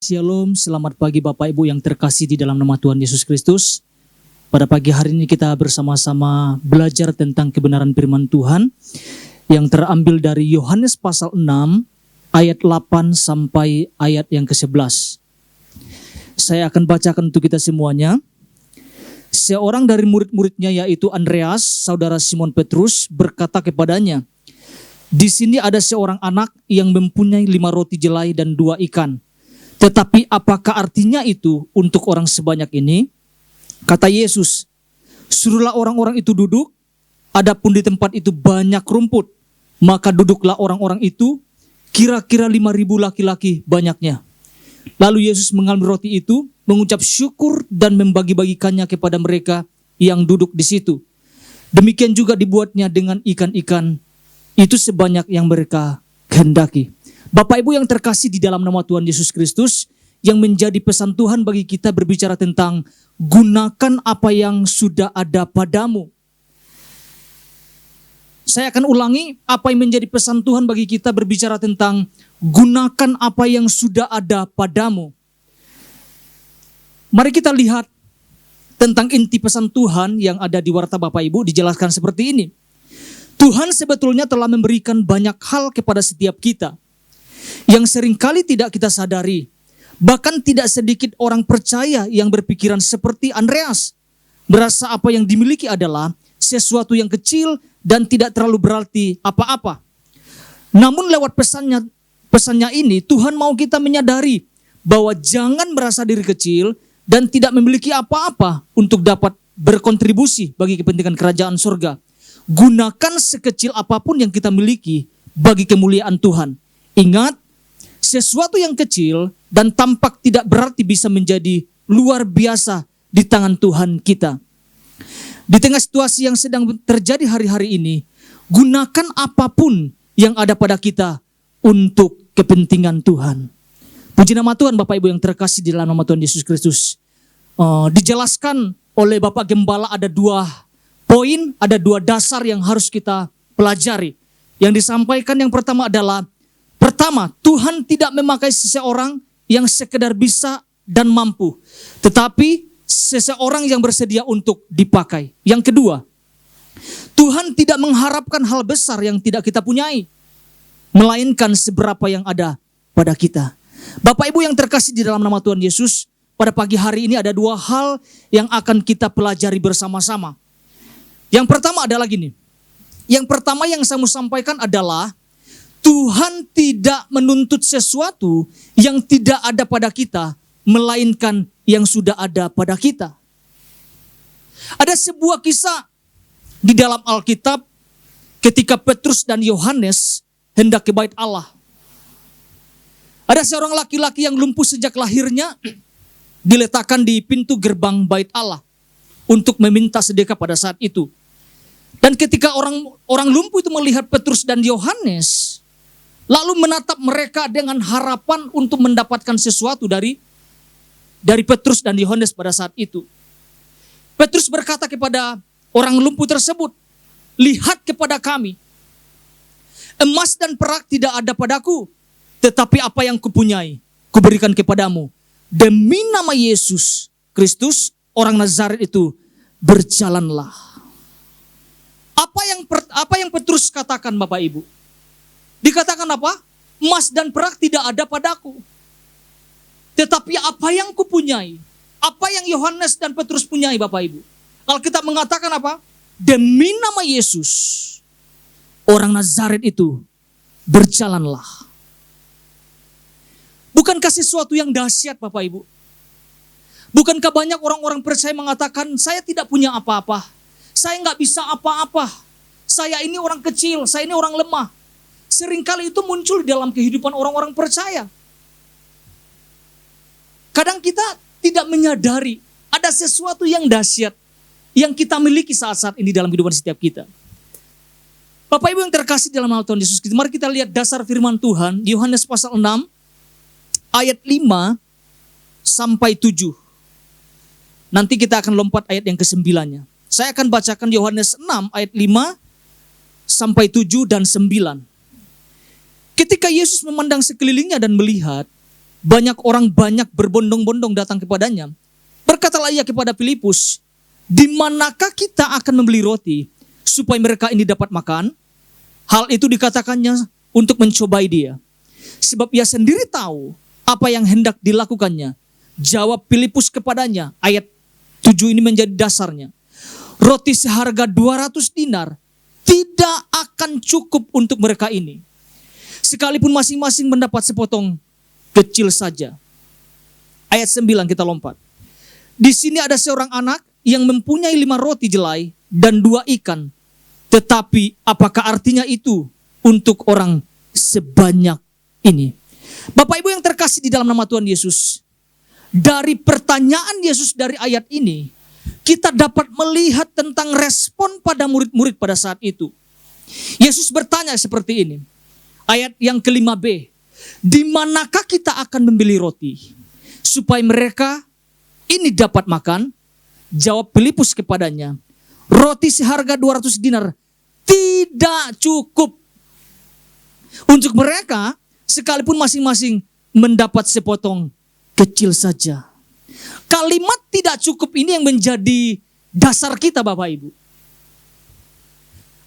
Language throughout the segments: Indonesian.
Shalom, selamat pagi Bapak Ibu yang terkasih di dalam nama Tuhan Yesus Kristus. Pada pagi hari ini kita bersama-sama belajar tentang kebenaran firman Tuhan yang terambil dari Yohanes pasal 6 ayat 8 sampai ayat yang ke-11. Saya akan bacakan untuk kita semuanya. Seorang dari murid-muridnya yaitu Andreas, saudara Simon Petrus, berkata kepadanya, "Di sini ada seorang anak yang mempunyai 5 roti jelai dan 2 ikan. Tetapi apakah artinya itu untuk orang sebanyak ini?" Kata Yesus, "Suruhlah orang-orang itu duduk, adapun di tempat itu banyak rumput, maka duduklah orang-orang itu, kira-kira 5.000 laki-laki banyaknya." Lalu Yesus mengambil roti itu, mengucap syukur dan membagi-bagikannya kepada mereka yang duduk di situ. Demikian juga dibuatnya dengan ikan-ikan itu sebanyak yang mereka kehendaki. Bapak Ibu yang terkasih di dalam nama Tuhan Yesus Kristus, yang menjadi pesan Tuhan bagi kita berbicara tentang gunakan apa yang sudah ada padamu. Saya akan ulangi, apa yang menjadi pesan Tuhan bagi kita berbicara tentang gunakan apa yang sudah ada padamu. Mari kita lihat tentang inti pesan Tuhan yang ada di warta Bapak Ibu, dijelaskan seperti ini. Tuhan sebetulnya telah memberikan banyak hal kepada setiap kita yang seringkali tidak kita sadari. Bahkan tidak sedikit orang percaya yang berpikiran seperti Andreas, merasa apa yang dimiliki adalah sesuatu yang kecil dan tidak terlalu berarti apa-apa. Namun lewat pesannya ini, Tuhan mau kita menyadari bahwa jangan merasa diri kecil dan tidak memiliki apa-apa untuk dapat berkontribusi bagi kepentingan kerajaan surga. Gunakan sekecil apapun yang kita miliki bagi kemuliaan Tuhan. Ingat, sesuatu yang kecil dan tampak tidak berarti bisa menjadi luar biasa di tangan Tuhan kita. Di tengah situasi yang sedang terjadi hari-hari ini, gunakan apapun yang ada pada kita untuk kepentingan Tuhan. Puji nama Tuhan Bapak Ibu yang terkasih di dalam nama Tuhan Yesus Kristus. Dijelaskan oleh Bapak Gembala ada 2 poin, ada 2 dasar yang harus kita pelajari. Yang disampaikan yang pertama adalah, pertama, Tuhan tidak memakai seseorang yang sekedar bisa dan mampu, tetapi seseorang yang bersedia untuk dipakai. Yang kedua, Tuhan tidak mengharapkan hal besar yang tidak kita punyai, melainkan seberapa yang ada pada kita. Bapak Ibu yang terkasih di dalam nama Tuhan Yesus, pada pagi hari ini ada 2 hal yang akan kita pelajari bersama-sama. Yang pertama adalah gini. Yang pertama yang saya mau sampaikan adalah Tuhan tidak menuntut sesuatu yang tidak ada pada kita, melainkan yang sudah ada pada kita. Ada sebuah kisah di dalam Alkitab ketika Petrus dan Yohanes hendak ke bait Allah. Ada seorang laki-laki yang lumpuh sejak lahirnya diletakkan di pintu gerbang bait Allah untuk meminta sedekah pada saat itu. Dan ketika orang lumpuh itu melihat Petrus dan Yohanes, lalu menatap mereka dengan harapan untuk mendapatkan sesuatu dari Petrus dan Yohanes pada saat itu. Petrus berkata kepada orang lumpuh tersebut, "Lihat kepada kami. Emas dan perak tidak ada padaku, tetapi apa yang kupunyai, kuberikan kepadamu. Demi nama Yesus Kristus, orang Nazaret itu, berjalanlah." Apa yang Petrus katakan Bapak Ibu? Dikatakan apa? Emas dan perak tidak ada padaku. Tetapi apa yang kupunyai, apa yang Yohanes dan Petrus punyai Bapak Ibu. Alkitab mengatakan apa? Demi nama Yesus, orang Nazaret itu, berjalanlah. Bukankah sesuatu yang dahsyat Bapak Ibu? Bukankah banyak orang-orang percaya mengatakan, saya tidak punya apa-apa, saya nggak bisa apa-apa, saya ini orang kecil, saya ini orang lemah. Seringkali itu muncul di dalam kehidupan orang-orang percaya. Kadang kita tidak menyadari ada sesuatu yang dahsyat yang kita miliki saat-saat ini dalam kehidupan setiap kita. Bapak Ibu yang terkasih dalam nama Tuhan Yesus Kristus, mari kita lihat dasar firman Tuhan, Yohanes pasal 6, ayat 5 sampai 7. Nanti kita akan lompat ayat yang ke-9-nya. Saya akan bacakan Yohanes 6 ayat 5 sampai 7 dan 9. Ketika Yesus memandang sekelilingnya dan melihat banyak orang banyak berbondong-bondong datang kepadanya. Berkatalah ia kepada Filipus, di manakah kita akan membeli roti supaya mereka ini dapat makan? Hal itu dikatakannya untuk mencobai dia, sebab ia sendiri tahu apa yang hendak dilakukannya. Jawab Filipus kepadanya, ayat 7 ini menjadi dasarnya. Roti seharga 200 dinar tidak akan cukup untuk mereka ini, sekalipun masing-masing mendapat sepotong kecil saja. Ayat 9 kita lompat. Di sini ada seorang anak yang mempunyai 5 roti jelai dan 2 ikan. Tetapi apakah artinya itu untuk orang sebanyak ini? Bapak Ibu yang terkasih di dalam nama Tuhan Yesus, dari pertanyaan Yesus dari ayat ini, kita dapat melihat tentang respon pada murid-murid pada saat itu. Yesus bertanya seperti ini. Ayat yang ke-5b. Di manakah kita akan membeli roti supaya mereka ini dapat makan? Jawab Filipus kepadanya, roti seharga 200 dinar tidak cukup untuk mereka, sekalipun masing-masing mendapat sepotong kecil saja. Kalimat tidak cukup ini yang menjadi dasar kita, Bapak Ibu.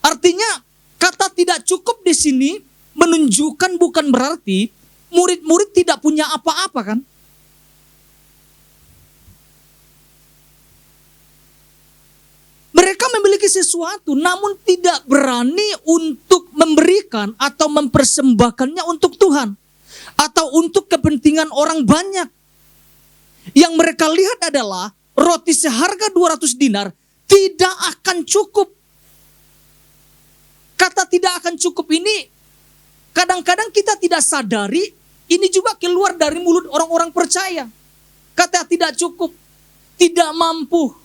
Artinya kata tidak cukup di sini menunjukkan bukan berarti murid-murid tidak punya apa-apa kan? Mereka memiliki sesuatu namun tidak berani untuk memberikan atau mempersembahkannya untuk Tuhan atau untuk kepentingan orang banyak. Yang mereka lihat adalah roti seharga 200 dinar tidak akan cukup. Kata tidak akan cukup ini kadang-kadang kita tidak sadari, ini juga keluar dari mulut orang-orang percaya. Kata tidak cukup, tidak mampu,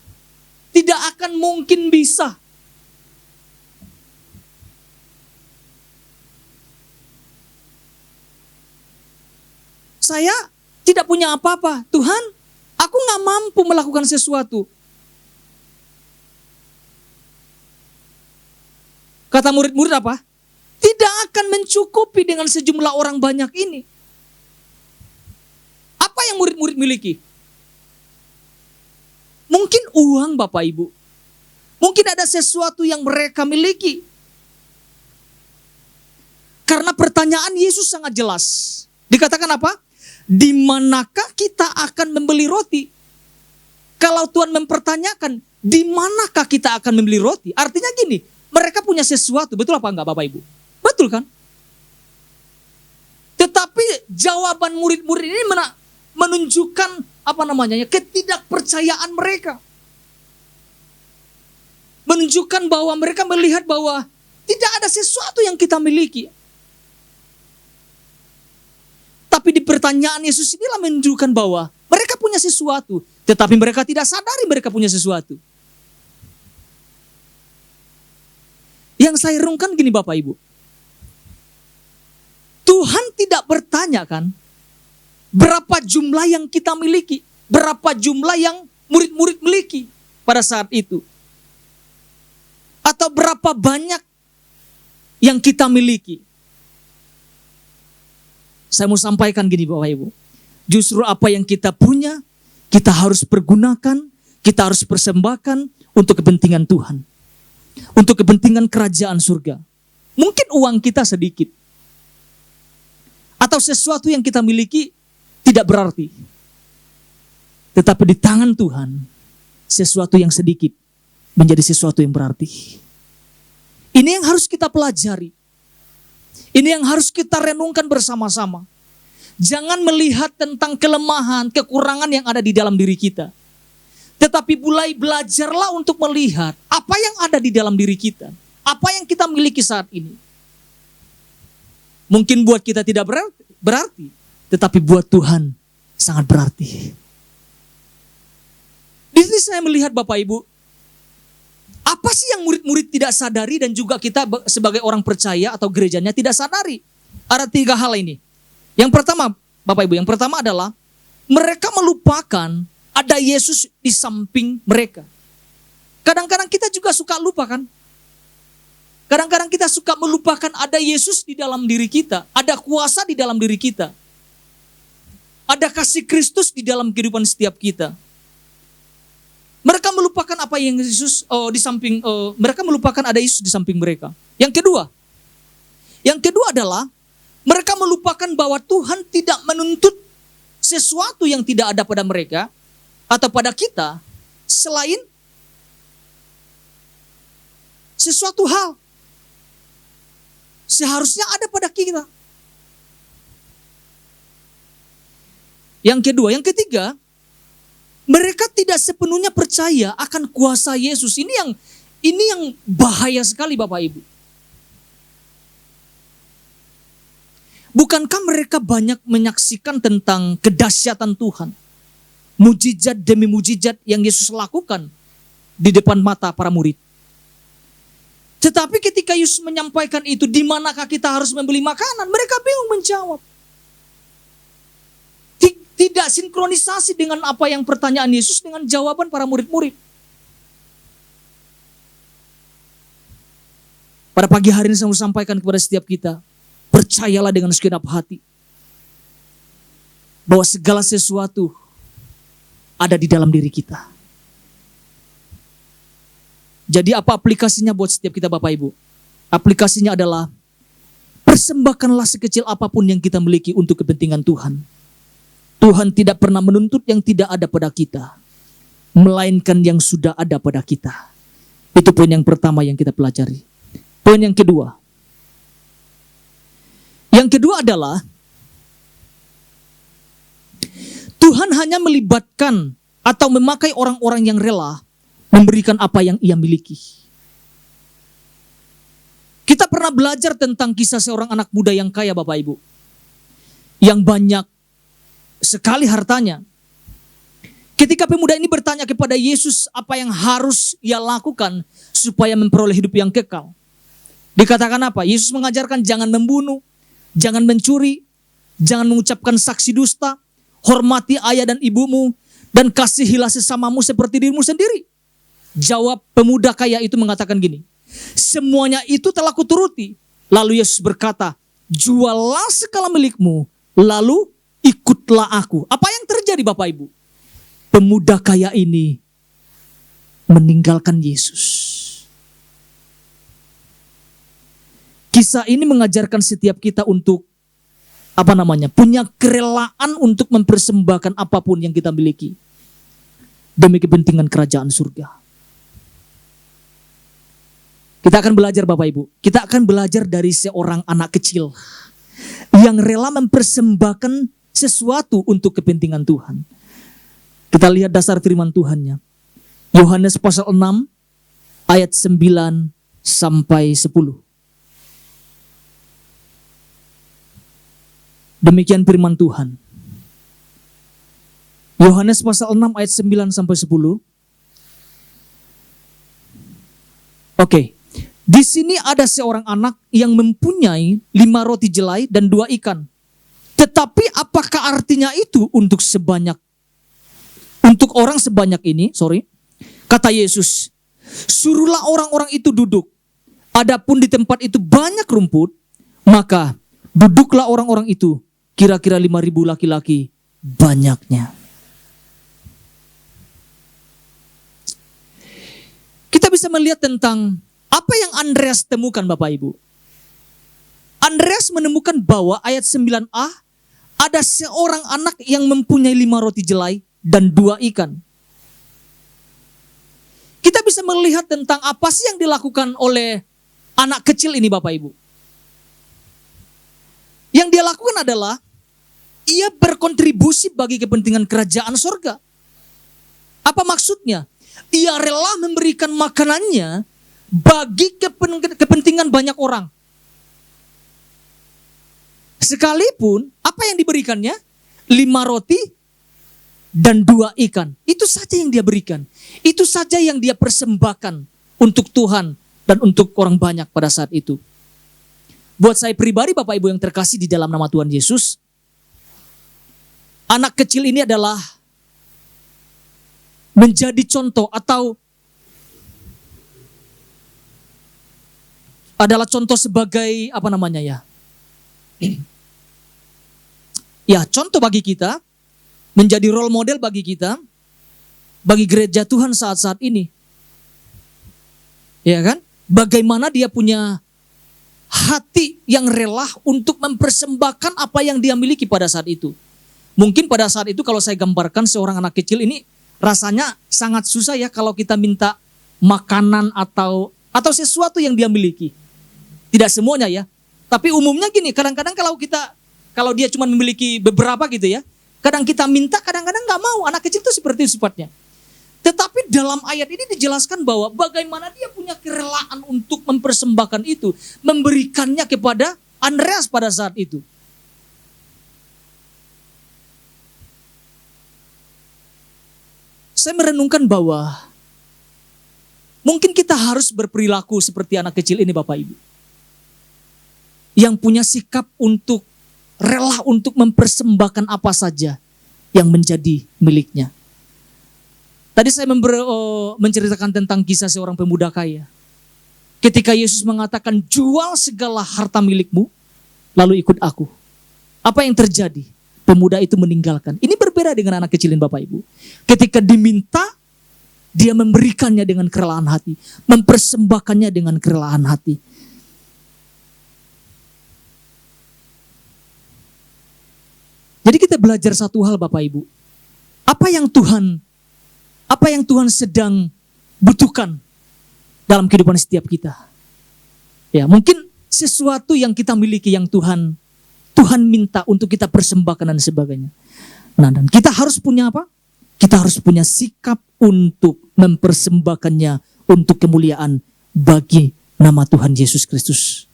tidak akan mungkin bisa. Saya tidak punya apa-apa. Tuhan, aku gak mampu melakukan sesuatu. Kata murid-murid apa? Tidak akan mencukupi dengan sejumlah orang banyak ini. Apa yang murid-murid miliki? Mungkin uang, Bapak Ibu. Mungkin ada sesuatu yang mereka miliki. Karena pertanyaan Yesus sangat jelas. Dikatakan apa? Di manakah kita akan membeli roti? Kalau Tuhan mempertanyakan, di manakah kita akan membeli roti? Artinya gini, mereka punya sesuatu. Betul apa enggak, Bapak Ibu? Betul kan? Tetapi jawaban murid-murid ini menunjukkan ketidakpercayaan mereka. Menunjukkan bahwa mereka melihat bahwa tidak ada sesuatu yang kita miliki. Tapi di pertanyaan Yesus inilah menunjukkan bahwa mereka punya sesuatu, tetapi mereka tidak sadari mereka punya sesuatu. Yang saya renungkan gini Bapak Ibu. Tuhan tidak bertanya kan, berapa jumlah yang kita miliki, berapa jumlah yang murid-murid miliki pada saat itu. Atau berapa banyak yang kita miliki. Saya mau sampaikan gini Bapak Ibu. Justru apa yang kita punya, kita harus pergunakan, kita harus persembahkan untuk kepentingan Tuhan. Untuk kepentingan kerajaan surga. Mungkin uang kita sedikit. Atau sesuatu yang kita miliki tidak berarti. Tetapi di tangan Tuhan, sesuatu yang sedikit menjadi sesuatu yang berarti. Ini yang harus kita pelajari. Ini yang harus kita renungkan bersama-sama. Jangan melihat tentang kelemahan, kekurangan yang ada di dalam diri kita. Tetapi mulai belajarlah untuk melihat apa yang ada di dalam diri kita. Apa yang kita miliki saat ini. Mungkin buat kita tidak berarti. Tetapi buat Tuhan sangat berarti. Di sini saya melihat Bapak Ibu. Apa sih yang murid-murid tidak sadari dan juga kita sebagai orang percaya atau gerejanya tidak sadari? Ada 3 hal ini. Yang pertama, Bapak Ibu, yang pertama adalah mereka melupakan ada Yesus di samping mereka. Kadang-kadang kita juga suka lupa kan? Kadang-kadang kita suka melupakan ada Yesus di dalam diri kita. Ada kuasa di dalam diri kita. Ada kasih Kristus di dalam kehidupan setiap kita. Mereka melupakan apa yang Yesus di samping mereka melupakan ada Yesus di samping mereka. Yang kedua adalah mereka melupakan bahwa Tuhan tidak menuntut sesuatu yang tidak ada pada mereka atau pada kita selain sesuatu hal seharusnya ada pada kita. Yang ketiga, mereka tidak sepenuhnya percaya akan kuasa Yesus. Ini yang bahaya sekali Bapak Ibu. Bukankah mereka banyak menyaksikan tentang kedahsyatan Tuhan? Mujizat demi mujizat yang Yesus lakukan di depan mata para murid. Tetapi ketika Yesus menyampaikan itu, di manakah kita harus membeli makanan? Mereka bingung menjawab. Tidak sinkronisasi dengan apa yang pertanyaan Yesus dengan jawaban para murid-murid. Pada pagi hari ini saya mau sampaikan kepada setiap kita, percayalah dengan segenap hati bahwa segala sesuatu ada di dalam diri kita. Jadi apa aplikasinya buat setiap kita Bapak Ibu? Aplikasinya adalah persembahkanlah sekecil apapun yang kita miliki untuk kepentingan Tuhan. Tuhan tidak pernah menuntut yang tidak ada pada kita, melainkan yang sudah ada pada kita. Itu poin yang pertama yang kita pelajari. Poin yang kedua. Yang kedua adalah Tuhan hanya melibatkan atau memakai orang-orang yang rela memberikan apa yang ia miliki. Kita pernah belajar tentang kisah seorang anak muda yang kaya Bapak Ibu. Yang banyak sekali hartanya. Ketika pemuda ini bertanya kepada Yesus apa yang harus ia lakukan supaya memperoleh hidup yang kekal. Dikatakan apa? Yesus mengajarkan jangan membunuh, jangan mencuri, jangan mengucapkan saksi dusta, hormati ayah dan ibumu, dan kasihilah sesamamu seperti dirimu sendiri. Jawab pemuda kaya itu mengatakan gini, semuanya itu telah kuturuti. Lalu Yesus berkata, juallah segala milikmu, lalu ikutlah aku. Apa yang terjadi Bapak Ibu? Pemuda kaya ini meninggalkan Yesus. Kisah ini mengajarkan setiap kita untuk punya kerelaan untuk mempersembahkan apapun yang kita miliki demi kepentingan kerajaan surga. Kita akan belajar Bapak Ibu. Kita akan belajar dari seorang anak kecil yang rela mempersembahkan sesuatu untuk kepentingan Tuhan. Kita lihat dasar firman Tuhannya. Yohanes pasal 6 ayat 9 sampai 10. Demikian firman Tuhan. Yohanes pasal 6 ayat 9 sampai 10. Oke. Di sini ada seorang anak yang mempunyai 5 roti jelai dan 2 ikan. Tetapi apakah artinya itu untuk orang sebanyak ini? Kata Yesus, suruhlah orang-orang itu duduk. Adapun di tempat itu banyak rumput, maka duduklah orang-orang itu, kira-kira 5.000 laki-laki banyaknya. Kita bisa melihat tentang apa yang Andreas temukan Bapak Ibu. Andreas menemukan bahwa ayat 9a, ada seorang anak yang mempunyai 5 roti jelai dan 2 ikan. Kita bisa melihat tentang apa sih yang dilakukan oleh anak kecil ini Bapak Ibu. Yang dia lakukan adalah ia berkontribusi bagi kepentingan kerajaan surga. Apa maksudnya? Ia rela memberikan makanannya bagi kepentingan banyak orang. Sekalipun apa yang diberikannya 5 roti dan 2 ikan. Itu saja yang dia berikan. Itu saja yang dia persembahkan untuk Tuhan dan untuk orang banyak pada saat itu. Buat saya pribadi Bapak Ibu yang terkasih di dalam nama Tuhan Yesus, anak kecil ini adalah menjadi contoh atau adalah contoh sebagai contoh bagi kita menjadi role model bagi kita, bagi gereja Tuhan saat-saat ini. Ya kan? Bagaimana dia punya hati yang rela untuk mempersembahkan apa yang dia miliki pada saat itu. Mungkin pada saat itu kalau saya gambarkan seorang anak kecil ini rasanya sangat susah ya kalau kita minta makanan atau sesuatu yang dia miliki. Tidak semuanya ya. Tapi umumnya gini, kadang-kadang kalau dia cuma memiliki beberapa gitu ya, kadang kita minta, kadang-kadang nggak mau. Anak kecil itu seperti itu sifatnya. Tetapi dalam ayat ini dijelaskan bahwa bagaimana dia punya kerelaan untuk mempersembahkan itu, memberikannya kepada Andreas pada saat itu. Saya merenungkan bahwa mungkin kita harus berperilaku seperti anak kecil ini Bapak Ibu. Yang punya sikap untuk rela untuk mempersembahkan apa saja yang menjadi miliknya. Tadi saya menceritakan tentang kisah seorang pemuda kaya. Ketika Yesus mengatakan jual segala harta milikmu, lalu ikut aku. Apa yang terjadi? Pemuda itu meninggalkan. Ini berbeda dengan anak kecilin Bapak Ibu. Ketika diminta, dia memberikannya dengan kerelaan hati. Mempersembahkannya dengan kerelaan hati. Jadi kita belajar satu hal Bapak Ibu. Apa yang Tuhan sedang butuhkan dalam kehidupan setiap kita. Ya, mungkin sesuatu yang kita miliki yang Tuhan minta untuk kita persembahkan dan sebagainya. Nah, dan kita harus punya apa? Kita harus punya sikap untuk mempersembahkannya untuk kemuliaan bagi nama Tuhan Yesus Kristus.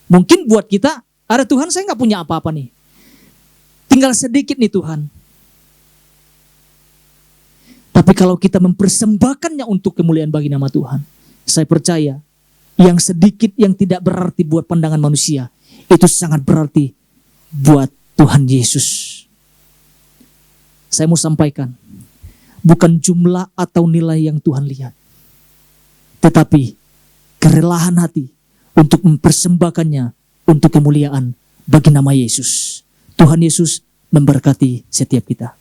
Mungkin buat kita, ada Tuhan saya nggak punya apa-apa nih. Tinggal sedikit nih Tuhan. Tapi kalau kita mempersembahkannya untuk kemuliaan bagi nama Tuhan, saya percaya yang sedikit yang tidak berarti buat pandangan manusia, itu sangat berarti buat Tuhan Yesus. Saya mau sampaikan, bukan jumlah atau nilai yang Tuhan lihat, tetapi kerelaan hati untuk mempersembahkannya untuk kemuliaan bagi nama Yesus. Tuhan Yesus memberkati setiap kita.